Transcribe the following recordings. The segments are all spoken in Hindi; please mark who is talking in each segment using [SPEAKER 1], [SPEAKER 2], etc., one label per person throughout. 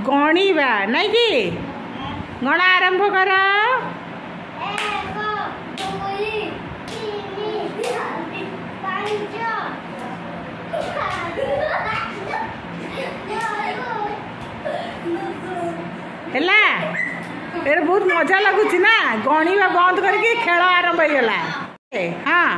[SPEAKER 1] गणिबा नहीं कि गण आरंभ कर। है ये बहुत मजा लगुच ना गणिबा बंद करके खेल आरंभ हो गला। हाँ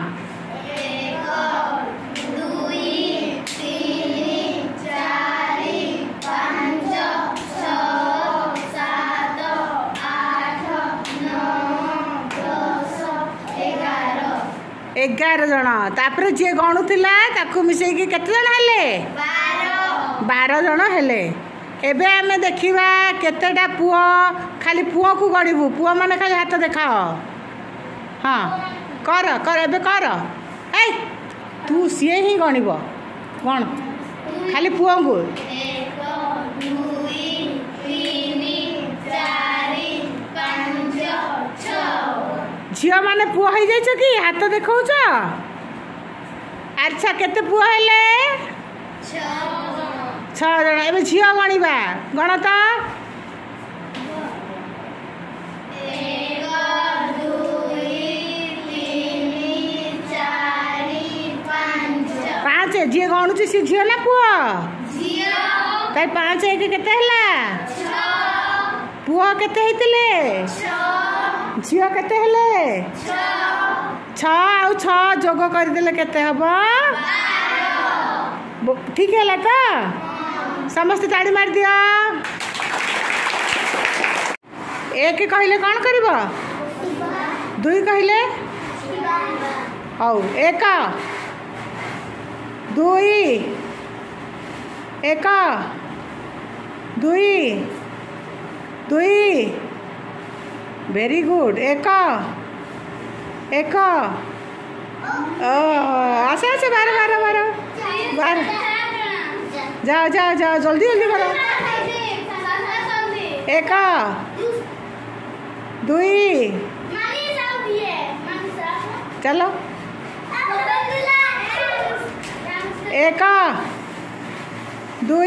[SPEAKER 1] एगार जन तापर जी गणुला मिसेक केते जन हेले 12 जन हेले। एबे आमे देखिबा केतेटा पुओ खाली पुओ को गणिबू पुओ माने खाली हाथ देखाओ। हाँ कर कर एबे कर ए तू सी ही गणिब कौन खाली पुओ को झील माने पुओ हो जाइछ कि हाथ देखाऊच। अच्छा केते पुओ हेले 6 जन। एबे झील गणिबा गण तो 5 जी गणुची सी झील ना पुओ ताई 5 1 केते हला पुओ केते हेतिले झील केते हेले 6 आउ 6 जोग करदेले केते हबो ठीक है तो समस्त ताड़ी मार दिया। एक कहले कौन कर 2 कहले हौ 1 2 1 2 2 वेरी गुड 1 1 आसे आसे 12 जाओ जाओ जाओ जल्दी जल्दी करो 1 2 चलो 1 2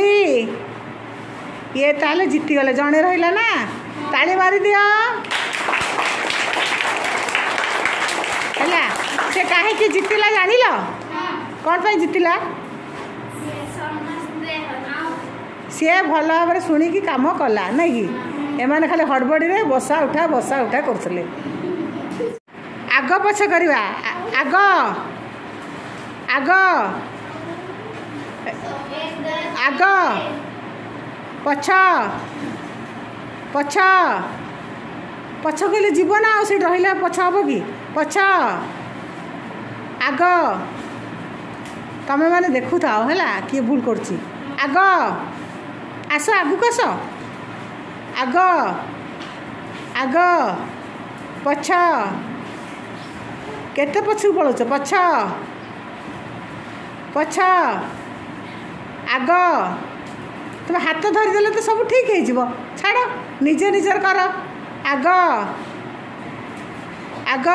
[SPEAKER 1] ये ताले जीती गले जड़े रहा ना ताली मारी दियो है से कहीं जीतला जान ल कौन पर जीतला सी भल भाव शुणिकी कम कला नहीं कि एमाने खाली हड़बड़ी बसा उठा करथले। आग पछ करवा आग आग आग पछ पछ पछ कहले जीव ना से रहा पछ हम कि पछ आग तमें मैंने देखु था है किए भूल कर आग आस आगु आस आग आग पछ केते पछू पड़ोच पछ पछ आग तुम हाथ धरीदेले तो सब ठीक हो छाड़ निजे निजर कर आग आग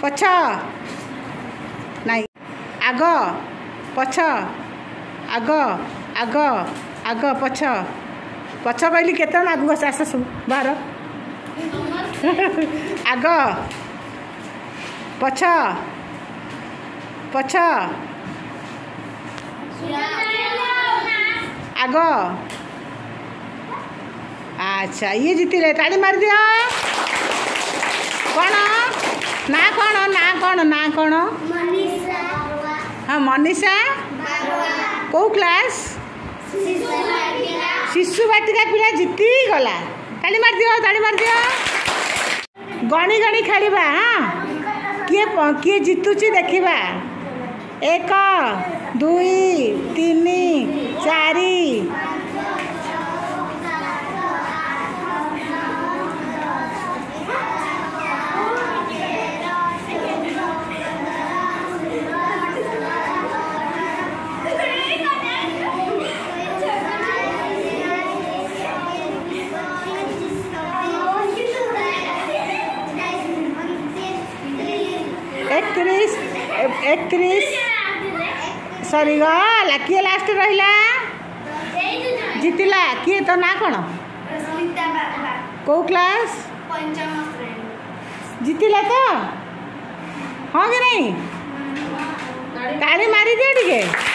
[SPEAKER 1] पछ नहीं आग पछ आग आग आग पछ पछ कहली केते आगू आस आस सब बाहर आग पछ पछ आग। अच्छा ये जीतिले ताड़ी मार दिया कौन ना कौन ना कौन ना कौन हाँ मनीषा कौ क्लास शिशु बाटिका पिला जीती गला ताली मार दियो ताली मार दियो गणी गणी खेलिबा। हाँ किए किए जीतुची देखिबा 1 2 3 4 31 सरी गला किए लास्ट रहा जीतिल किए तो ना कौन कौ क्लास जीतिला तो हाँ कि नहीं ताली मारी दिए टिके।